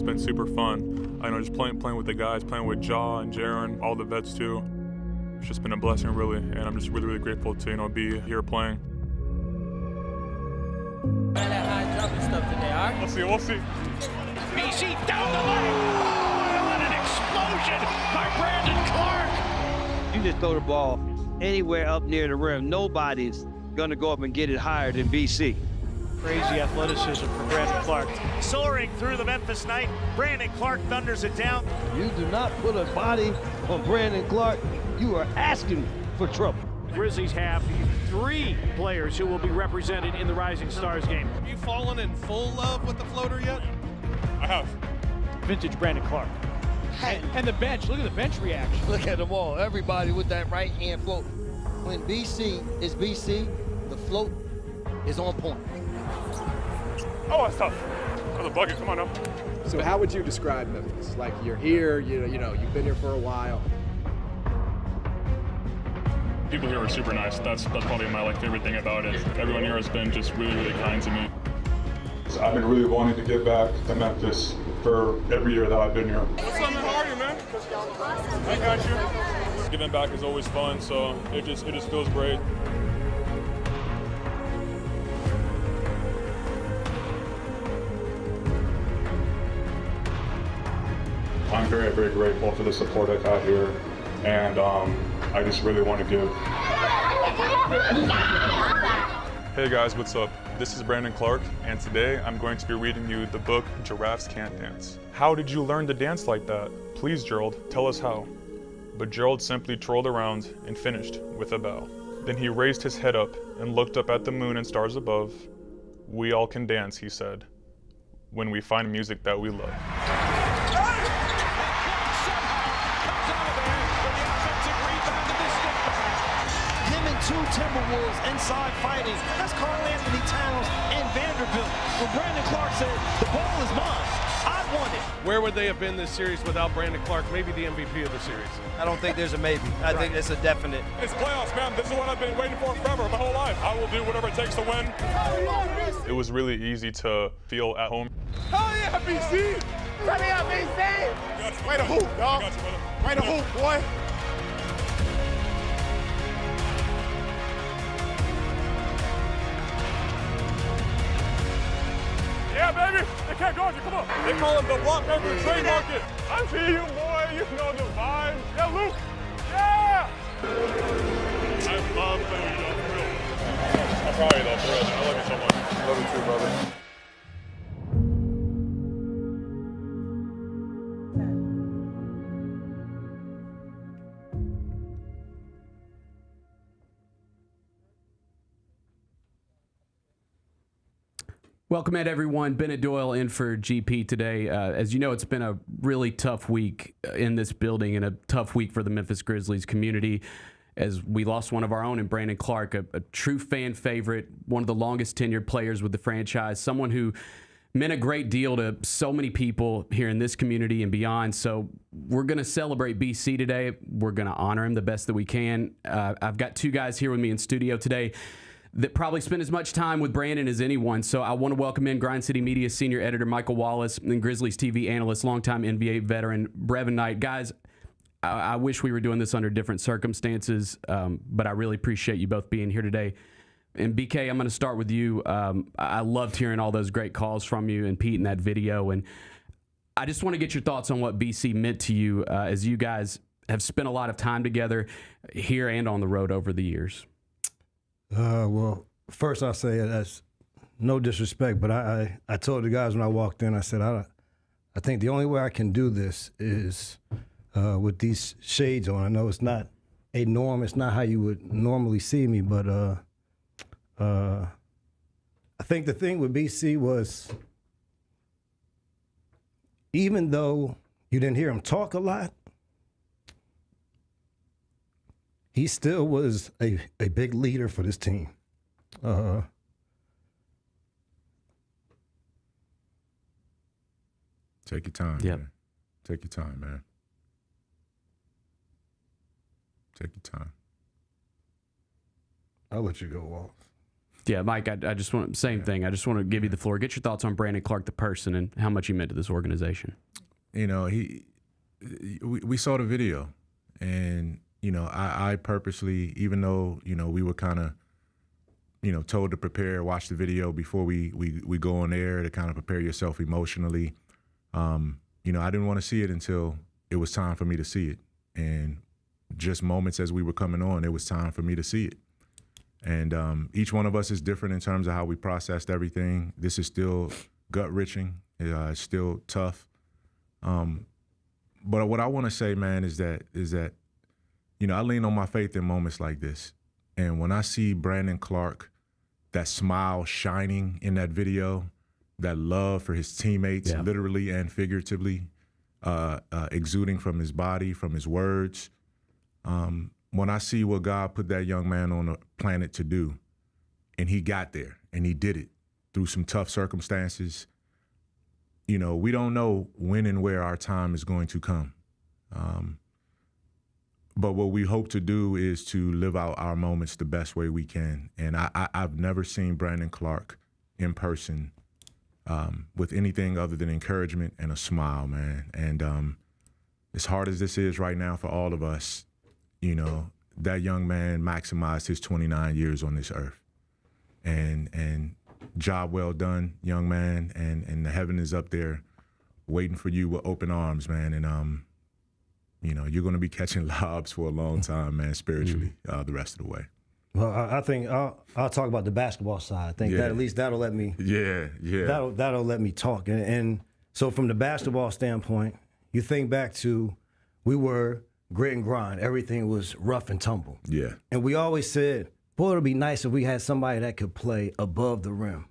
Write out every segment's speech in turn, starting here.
been super fun. I know just playing with the guys, playing with Ja and Jaron, all the vets too. It's just been a blessing, really, and I'm just really grateful to be here playing. That high jumping stuff today, all right? We'll see. BC down the lane. Oh, what an explosion by Brandon Clarke. You just throw the ball anywhere up near the rim. Nobody's going to go up and get it higher than BC. Crazy athleticism for Brandon Clarke. Soaring through the Memphis night, Brandon Clarke thunders it down. You do not put a body on Brandon Clarke. You are asking for trouble. Grizzlies have 3 players who will be represented in the Rising Stars game. Have you fallen in full love with the floater yet? I have. Vintage Brandon Clarke. And the bench, look at the bench reaction. Look at them all, everybody with that right hand float. When BC is BC, the float is on point. Oh, that's tough. That's a bucket, come on now. So how would you describe Memphis? Like you're here, you know, you've been here for a while. People here are super nice. That's probably my favorite thing about it. Everyone here has been just really kind to me. I've been really wanting to get back to Memphis for every year that I've been here. What's up, man? How are you, man? I got you. Giving back is always fun, so it just feels great. I'm very grateful for the support I've had here, and I just really want to give. Hey guys, what's up? This is Brandon Clarke, and today I'm going to be reading you the book Giraffes Can't Dance. How did you learn to dance like that? Please, Gerald, tell us how. But Gerald simply trolled around and finished with a bow. Then he raised his head up and looked up at the moon and stars above. We all can dance, he said, when we find music that we love. Two Timberwolves inside fighting. That's Karl Anthony Towns and Vanderbilt. When Brandon Clarke said, the ball is mine, I want it. Where would they have been this series without Brandon Clarke? Maybe the MVP of the series. I don't think there's a maybe. I think it's a definite. It's playoffs, man. This is what I've been waiting for forever, my whole life. I will do whatever it takes to win. It was really easy to feel at home. Hell yeah, BC! Turn me up, BC! Way to hoop, dog. Way to hoop, boy. Yeah, baby. They can't guard you. Come on. They call him the block paper trade market. I see you, boy. You know the vibe. Yeah, Luke. Yeah. I love playing with you, for real. I'm proud of you, though, for real. I love you so much. Love you too, brother. Welcome in, everyone. Bennett Doyle in for GP today. As you know, it's been a really tough week in this building and a tough week for the Memphis Grizzlies community as we lost one of our own in Brandon Clarke, a true fan favorite, one of the longest tenured players with the franchise, someone who meant a great deal to so many people here in this community and beyond. So we're going to celebrate BC today. We're going to honor him the best that we can. I've got 2 guys here with me in studio today that probably spend as much time with Brandon as anyone. So I want to welcome in Grind City Media senior editor Michael Wallace and Grizzlies TV analyst, longtime NBA veteran Brevin Knight. Guys, I wish we were doing this under different circumstances, but I really appreciate you both being here today. And BK, I'm going to start with you. I loved hearing all those great calls from you and Pete in that video. And I just want to get your thoughts on what BC meant to you as you guys have spent a lot of time together here and on the road over the years. Well, first I'll say that's no disrespect, but I told the guys when I walked in, I said, I think the only way I can do this is with these shades on. I know it's not a norm, it's not how you would normally see me, but I think the thing with BC was, even though you didn't hear him talk a lot, he still was a big leader for this team. Take your time, man. Take your time, man. Take your time. I'll let you go, Walt. Yeah, Mike, I just want same thing. I just want to give you the floor. Get your thoughts on Brandon Clarke, the person, and how much he meant to this organization. You know, we saw the video, and you know, I purposely, even though we were kind of told to prepare, watch the video before we go on air to kind of prepare yourself emotionally. I didn't want to see it until it was time for me to see it, and just moments as we were coming on, it was time for me to see it. And each one of us is different in terms of how we processed everything. This is still gut-wrenching. It's still tough. But what I want to say, man, is that I lean on my faith in moments like this. And when I see Brandon Clarke, that smile shining in that video, that love for his teammates, literally and figuratively, exuding from his body, from his words, when I see what God put that young man on the planet to do, and he got there, and he did it through some tough circumstances, we don't know when and where our time is going to come. But what we hope to do is to live out our moments the best way we can. And I've never seen Brandon Clarke in person with anything other than encouragement and a smile, man. And as hard as this is right now for all of us, that young man maximized his 29 years on this earth. And job well done, young man. And the heaven is up there waiting for you with open arms, man. And, you're going to be catching lobs for a long time, man, spiritually, the rest of the way. Well, I think I'll talk about the basketball side. I think that at least that'll let me. Yeah. That'll let me talk. And so from the basketball standpoint, you think back to we were grit and grind. Everything was rough and tumble. Yeah. And we always said, boy, it'd be nice if we had somebody that could play above the rim.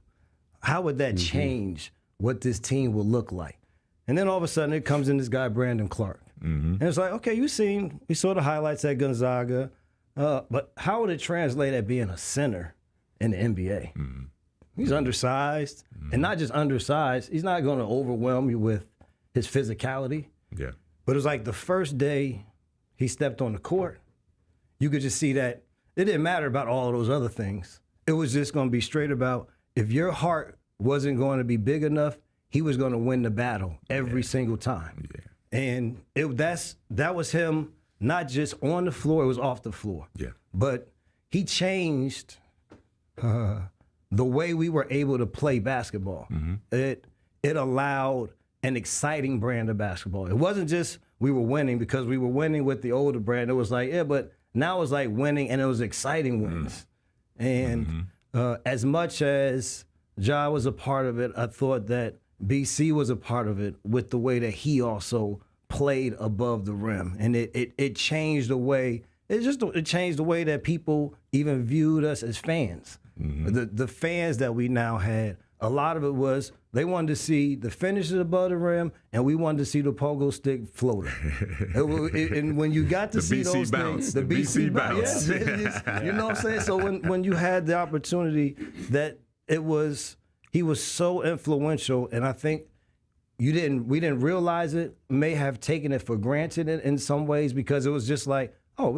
How would that change what this team would look like? And then all of a sudden, it comes in this guy, Brandon Clarke. And it's like, okay, we saw the highlights at Gonzaga, but how would it translate at being a center in the NBA? He's undersized, and not just undersized, he's not going to overwhelm you with his physicality. Yeah. But it was like the first day he stepped on the court, you could just see that it didn't matter about all of those other things. It was just going to be straight about if your heart wasn't going to be big enough, he was going to win the battle every single time. Yeah. And that was him, not just on the floor, it was off the floor. Yeah. But he changed the way we were able to play basketball. It allowed an exciting brand of basketball. It wasn't just we were winning because we were winning with the older brand. It was like, but now it's like winning, and it was exciting wins. And as much as Ja was a part of it, I thought that BC was a part of it with the way that he also played above the rim, and it changed the way it changed the way that people even viewed us as fans. The fans that we now had, a lot of it was they wanted to see the finishes above the rim, and we wanted to see the pogo stick floater. And when you got to see BC those bounce, things, the BC bounce, you know what I'm saying? So when you had the opportunity that he was so influential, and I think we didn't realize it, may have taken it for granted in some ways, because it was just like, oh,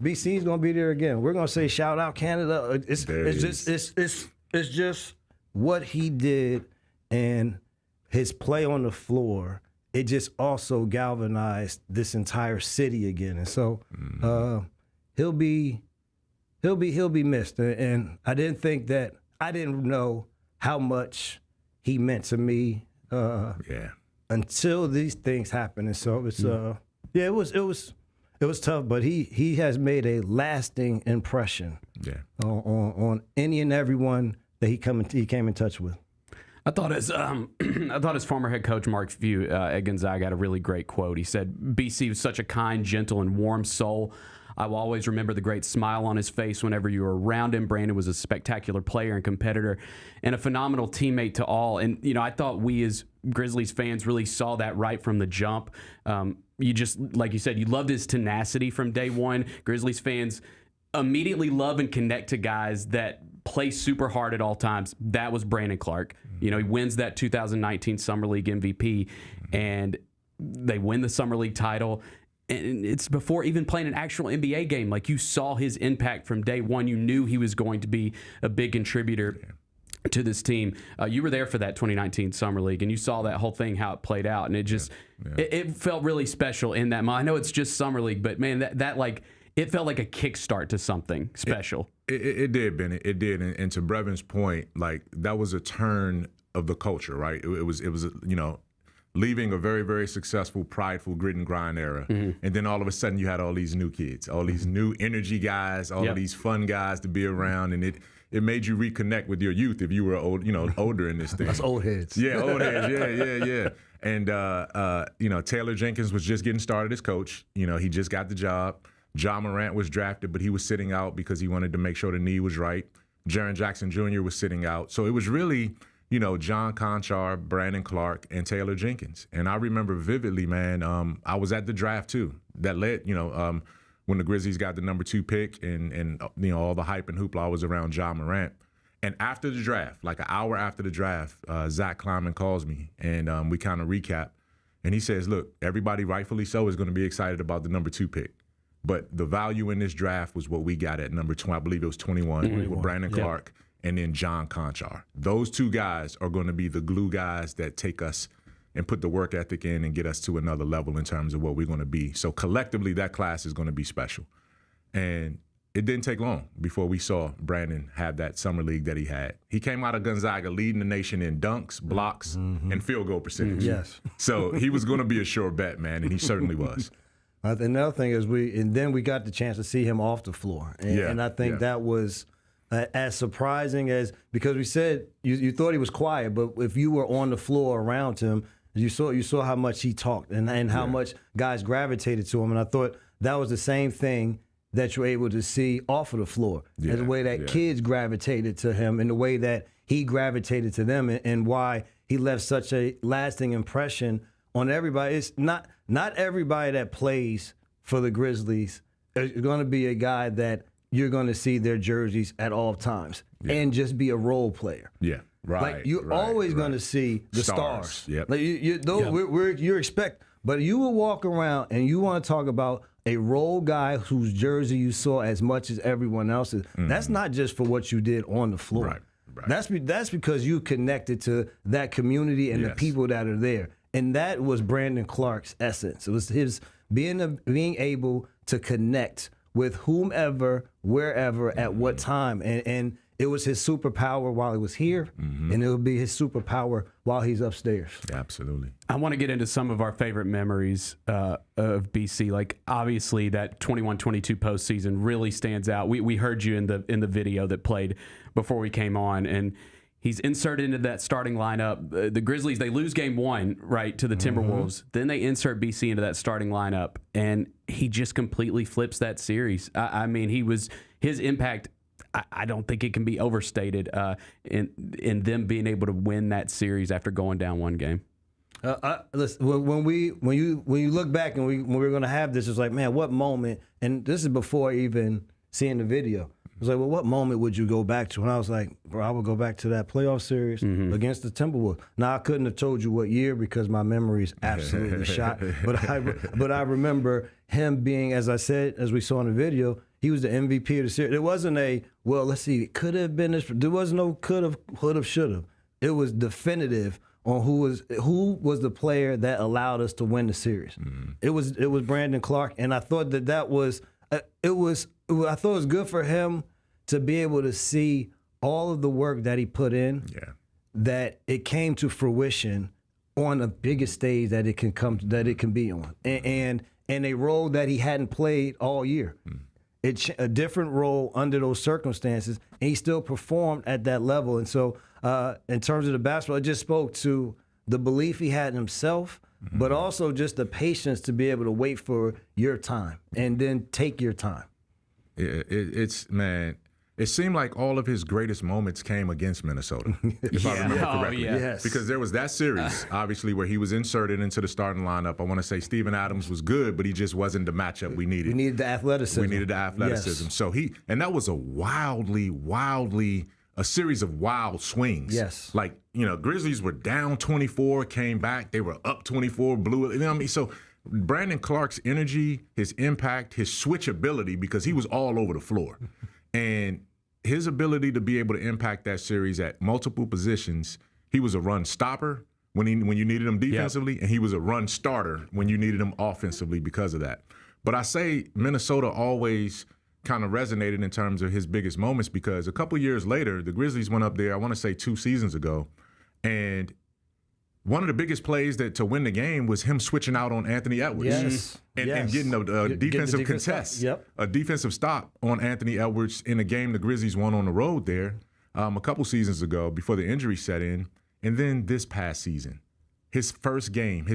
BC's gonna be there again. We're gonna say shout out Canada. It's just what he did, and his play on the floor. It just also galvanized this entire city again, and so he'll be missed. And I didn't know how much he meant to me until these things happened. And so it's it was tough, but he has made a lasting impression on any and everyone that he came in touch with. I thought his former head coach Mark Few at Gonzaga had a really great quote. He said, "BC was such a kind, gentle, and warm soul. I will always remember the great smile on his face whenever you were around him. Brandon was a spectacular player and competitor and a phenomenal teammate to all." And, I thought we as Grizzlies fans really saw that right from the jump. You just, like you said, you loved his tenacity from day one. Grizzlies fans immediately love and connect to guys that play super hard at all times. That was Brandon Clarke. He wins that 2019 Summer League MVP, and they win the Summer League title. and it's before even playing an actual NBA game. Like, you saw his impact from day one. You knew he was going to be a big contributor to this team. You were there for that 2019 Summer League, and you saw that whole thing, how it played out, and it just it felt really special in that moment. I know it's just Summer League, but man, that like, it felt like a kickstart to something special. It did, Bennett. It did, and to Brevin's point, like, that was a turn of the culture, right? It was you know, leaving a very, very successful, prideful, grit and grind era, and then all of a sudden you had all these new kids, all these new energy guys, all of these fun guys to be around, and it made you reconnect with your youth if you were old, you know, older in this thing. That's old heads. Yeah, old heads. Yeah. And you know, Taylor Jenkins was just getting started as coach. You know, he just got the job. Ja Morant was drafted, but he was sitting out because he wanted to make sure the knee was right. Jaren Jackson Jr. was sitting out. So it was really, you know, John Conchar, Brandon Clarke, and Taylor Jenkins. And I remember vividly, man, I was at the draft too. That led, you know, when the Grizzlies got the number 2 pick and you know, all the hype and hoopla was around Ja Morant. And after the draft, like an hour after the draft, Zach Kleiman calls me, and we kind of recap. And he says, look, everybody rightfully so is going to be excited about the number 2 pick. But the value in this draft was what we got at number 20. I believe it was 21 with Brandon Clarke and then John Conchar. Those 2 guys are going to be the glue guys that take us and put the work ethic in and get us to another level in terms of what we're going to be. So collectively, that class is going to be special. And it didn't take long before we saw Brandon have that summer league that he had. He came out of Gonzaga leading the nation in dunks, blocks, and field goal percentage. Yes. So he was going to be a sure bet, man, and he certainly was. Another thing is then we got the chance to see him off the floor, and I think that was as surprising as, because we said you thought he was quiet, but if you were on the floor around him, you saw how much he talked and how much guys gravitated to him, and I thought that was the same thing that you're able to see off of the floor, the way that kids gravitated to him and the way that he gravitated to them, and why he left such a lasting impression on everybody. It's not everybody that plays for the Grizzlies is going to be a guy that you're going to see their jerseys at all times and just be a role player. Yeah, right. Like, you're always going to see the stars. Yep. Like you expect, but you will walk around and you want to talk about a role guy whose jersey you saw as much as everyone else's. That's not just for what you did on the floor. Right. That's because you connected to that community and the people that are there. And that was Brandon Clarke's essence. It was his being able to connect with whomever, wherever, at what time. And it was his superpower while he was here, and it will be his superpower while he's upstairs. Absolutely. I want to get into some of our favorite memories of BC. Like, obviously, that 21-22 postseason really stands out. We heard you in the video that played before we came on, and he's inserted into that starting lineup. The Grizzlies, they lose game 1, right, to the Timberwolves. Then they insert BC into that starting lineup, and he just completely flips that series. I mean, his impact, I don't think it can be overstated in them being able to win that series after going down 1 game. Listen, when you look back and when we're going to have this, it's like, man, what moment? And this is before even seeing the video. It was like, well, what moment would you go back to? And I was like, bro, I would go back to that playoff series against the Timberwolves. Now, I couldn't have told you what year because my memory is absolutely shot. But I remember him being, as I said, as we saw in the video, he was the MVP of the series. It wasn't let's see, it could have been this. There was no could have, would have, should have. It was definitive on who was the player that allowed us to win the series. It was Brandon Clarke, and I thought that was I thought it was good for him to be able to see all of the work that he put in, that it came to fruition on the biggest stage that it can be on, and a role that he hadn't played all year. It's a different role under those circumstances, and he still performed at that level. And so, in terms of the basketball, it just spoke to the belief he had in himself, but also just the patience to be able to wait for your time and then take your time. It seemed like all of his greatest moments came against Minnesota, if I remember correctly. Yes. Because there was that series, obviously, where he was inserted into the starting lineup. I want to say Steven Adams was good, but he just wasn't the matchup we needed. We needed the athleticism. Yes. So and that was a series of wild swings. Yes. Like, Grizzlies were down 24, came back, they were up 24, blew it. You know what I mean? So Brandon Clarke's energy, his impact, his switchability, because he was all over the floor. And his ability to be able to impact that series at multiple positions. He was a run stopper when you needed him defensively, and he was a run starter when you needed him offensively because of that. But I say Minnesota always kind of resonated in terms of his biggest moments, because a couple years later, the Grizzlies went up there, I want to say 2 seasons ago, and one of the biggest plays to win the game was him switching out on Anthony Edwards and getting a defensive contest, a defensive stop on Anthony Edwards in a game the Grizzlies won on the road there a couple seasons ago before the injury set in. And then this past season, his first game,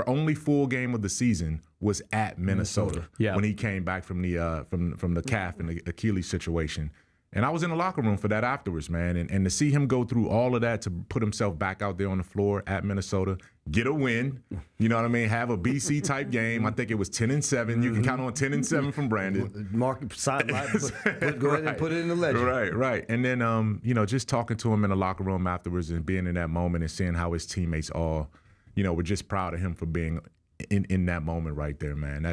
only full game of the season was at Minnesota when he came back from the calf and the Achilles situation. And I was in the locker room for that afterwards, man. And to see him go through all of that to put himself back out there on the floor at Minnesota, get a win, you know what I mean? Have a BC type game. I think it was 10-7. You can count on 10-7 from Brandon. Mark sideline, go ahead and put it in the ledger. Right. And then, just talking to him in the locker room afterwards and being in that moment and seeing how his teammates all, were just proud of him for being in that moment right there, man.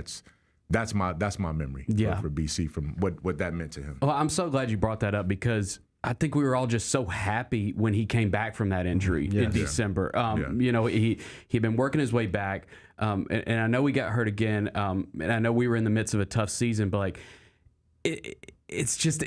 That's my memory for BC from what that meant to him. Well, I'm so glad you brought that up, because I think we were all just so happy when he came back from that injury in December. He'd been working his way back, and I know he got hurt again, and I know we were in the midst of a tough season, but like it's just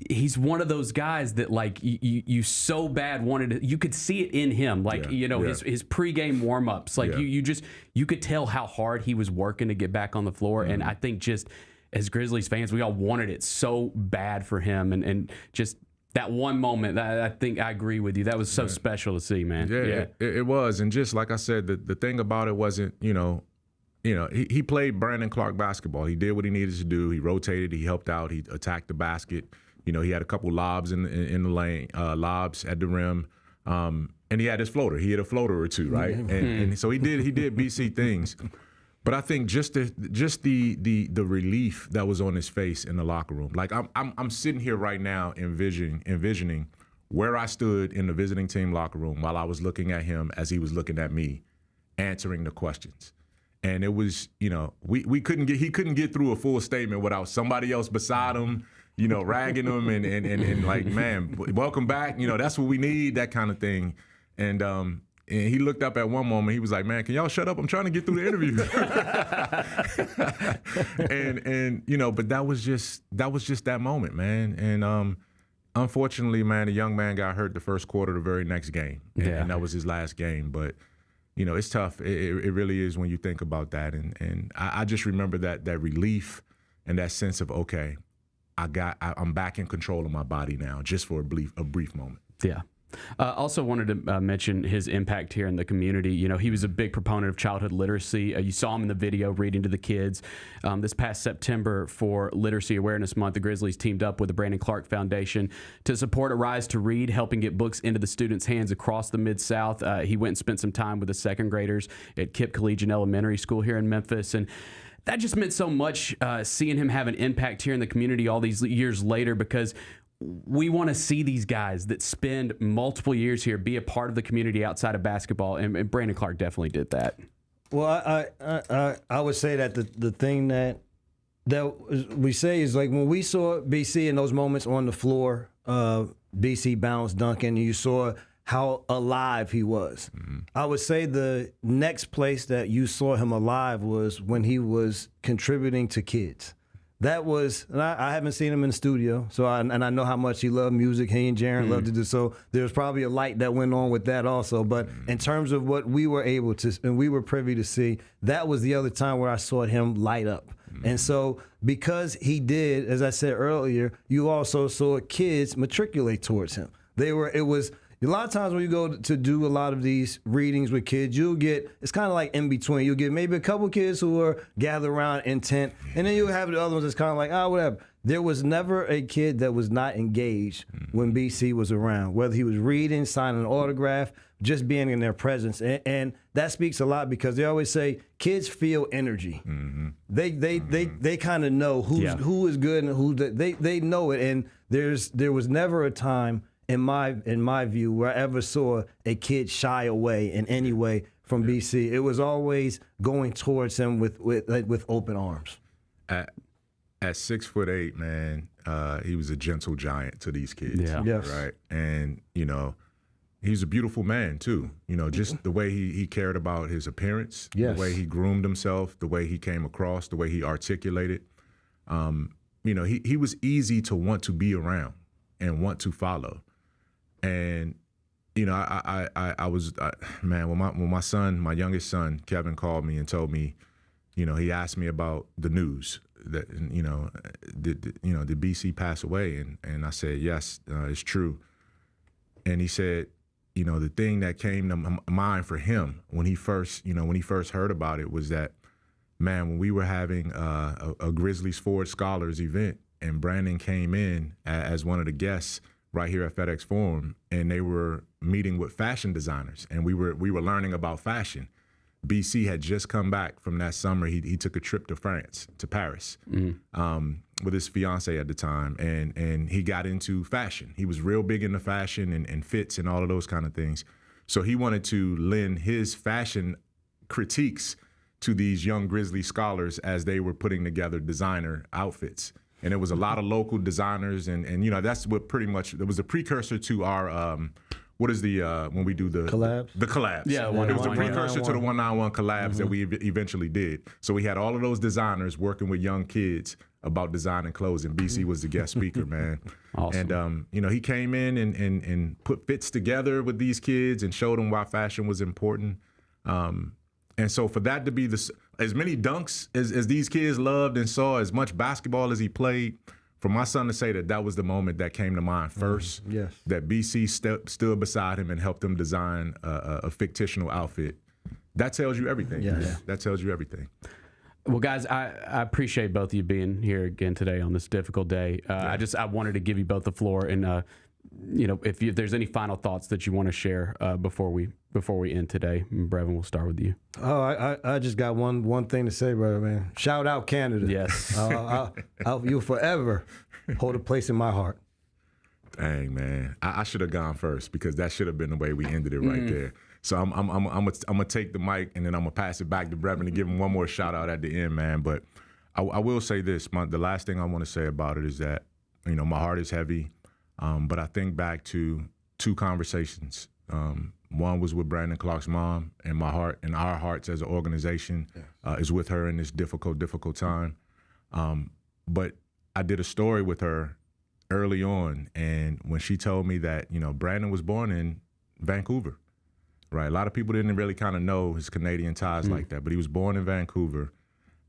he's one of those guys that like you so bad wanted to, you could see it in him, like his pregame warm-ups, like you could tell how hard he was working to get back on the floor. And I think just as Grizzlies fans, we all wanted it so bad for him, and just that one moment, I think I agree with you, that was so special to see, man. It was. And just like I said, the thing about it wasn't, he played Brandon Clarke basketball. He did what he needed to do. He rotated. He helped out. He attacked the basket. He had a couple lobs in the lane, lobs at the rim, and he had his floater. He hit a floater or two, right? And so he did BC things. But I think just the relief that was on his face in the locker room. Like I'm sitting here right now envisioning where I stood in the visiting team locker room while I was looking at him as he was looking at me, answering the questions. And it was, he couldn't get through a full statement without somebody else beside him, ragging him and like, man, welcome back. That's what we need, that kind of thing. And he looked up at one moment. He was like, man, can y'all shut up? I'm trying to get through the interview. But that was just that moment, man. And unfortunately, man, the young man got hurt the first quarter of the very next game. And that was his last game. But it's tough. It really is when you think about that. And I just remember that relief and that sense of, okay, I'm back in control of my body now, just for a brief moment. Yeah. Also wanted to mention his impact here in the community. He was a big proponent of childhood literacy. You saw him in the video reading to the kids. This past September, for Literacy Awareness Month, the Grizzlies teamed up with the Brandon Clarke Foundation to support A Rise to Read, helping get books into the students' hands across the Mid-South. He went and spent some time with the second graders at Kipp Collegiate Elementary School here in Memphis, and that just meant so much, seeing him have an impact here in the community all these years later, because we want to see these guys that spend multiple years here be a part of the community outside of basketball, and Brandon Clarke definitely did that. Well, I would say that the thing that we say is, like, when we saw BC in those moments on the floor, BC bounced Duncan, you saw how alive he was. Mm-hmm. I would say the next place that you saw him alive was when he was contributing to kids. That was, and I haven't seen him in the studio, so I know how much he loved music. He and Jaren loved to do so. There was probably a light that went on with that also. But in terms of what we were able to, and we were privy to see, that was the other time where I saw him light up. And so, because he did, as I said earlier, you also saw kids matriculate towards him. It was a lot of times when you go to do a lot of these readings with kids, you'll get, it's kind of like in between. You'll get maybe a couple kids who are gathered around intent, and then you'll have the other ones that's kind of like, whatever. There was never a kid that was not engaged when BC was around, whether he was reading, signing an autograph, just being in their presence. And that speaks a lot, because they always say kids feel energy. Mm-hmm. They kind of know who is good and who they know it. And there was never a time in my view where I ever saw a kid shy away in any way from BC. It was always going towards him with open arms. At 6'8", man, he was a gentle giant to these kids. Yeah. Yes. Right. And, you know, he's a beautiful man too. You know, just the way he cared about his appearance, Yes. the way he groomed himself, the way he came across, the way he articulated. You know, he was easy to want to be around and want to follow. And, you know, I was man, when my youngest son, Kevin, called me and told me, you know, he asked me about the news that, you know, did BC pass away? And I said, yes, it's true. And he said, you know, the thing that came to mind for him when he first heard about it was that, man, when we were having a Grizzlies Forward Scholars event and Brandon came in as one of the guests right here at FedEx Forum, and they were meeting with fashion designers, and we were learning about fashion. BC had just come back from that summer. He took a trip to France, to Paris, with his fiance at the time, and he got into fashion. He was real big into fashion and fits and all of those kind of things. So he wanted to lend his fashion critiques to these young Grizzly scholars as they were putting together designer outfits. And it was a lot of local designers, and you know, that's what pretty much, it was a precursor to our, what is the, when we do the Collabs? The collabs. Yeah, it was a 191, precursor to the 191 collabs that we eventually did. So we had all of those designers working with young kids about designing clothes, and BC was the guest speaker, man. Awesome. And, you know, he came in and put fits together with these kids and showed them why fashion was important. And so for that to be as many dunks as these kids loved and saw, as much basketball as he played, for my son to say that was the moment that came to mind first. Yes. That BC stood beside him and helped him design a fictional outfit. That tells you everything. Yes. Man. That tells you everything. Well, guys, I appreciate both of you being here again today on this difficult day. I wanted to give you both the floor, and you know, if there's any final thoughts that you want to share before we end today, Brevin, we'll start with you. Oh, I just got one thing to say, brother, man. Shout out Canada. Yes. You'll forever hold a place in my heart. Dang, man, I should have gone first because that should have been the way we ended it right there. So I'm gonna take the mic and then I'm gonna pass it back to Brevin and give him one more shout out at the end, man. But I will say this: the last thing I want to say about it is that, you know, my heart is heavy, but I think back to two conversations. One was with Brandon Clarke's mom, and my heart and our hearts as an organization is with her in this difficult time. But I did a story with her early on, and when she told me that, you know, Brandon was born in Vancouver. Right, a lot of people didn't really kind of know his Canadian ties like that, but he was born in Vancouver,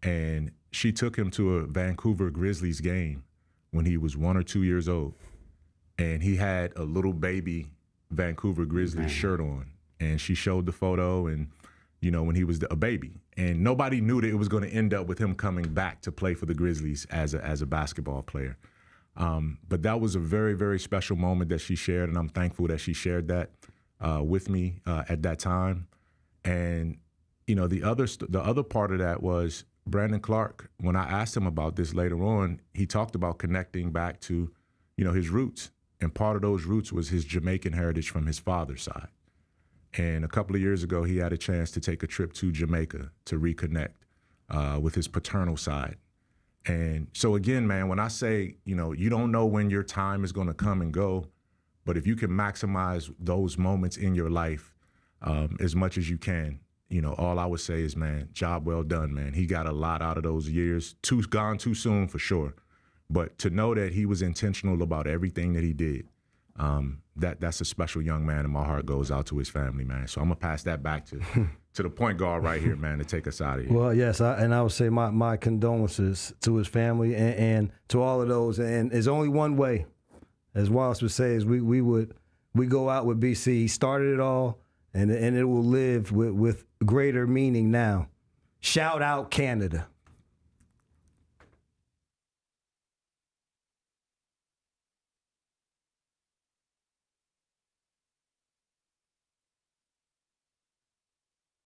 and she took him to a Vancouver Grizzlies game when he was 1 or 2 years old, and he had a little baby Vancouver Grizzlies shirt on, and she showed the photo, and you know, when he was a baby, and nobody knew that it was going to end up with him coming back to play for the Grizzlies as a basketball player. But that was a very, very special moment that she shared, and I'm thankful that she shared that with me at that time. And you know, the other part of that was Brandon Clarke. When I asked him about this later on, he talked about connecting back to, you know, his roots, and part of those roots was his Jamaican heritage from his father's side. And a couple of years ago, he had a chance to take a trip to Jamaica to reconnect with his paternal side. And so again, man, when I say, you know, you don't know when your time is going to come and go, but if you can maximize those moments in your life as much as you can, you know, all I would say is, man, job well done, man. He got a lot out of those years. Gone too soon for sure. But to know that he was intentional about everything that he did, that's a special young man, and my heart goes out to his family, man. So I'm going to pass that back to the point guard right here, man, to take us out of here. Well, yes, I would say my condolences to his family and to all of those. And there's only one way, as Wallace would say, is we go out with BC. He started it all, and it will live with greater meaning now. Shout out Canada.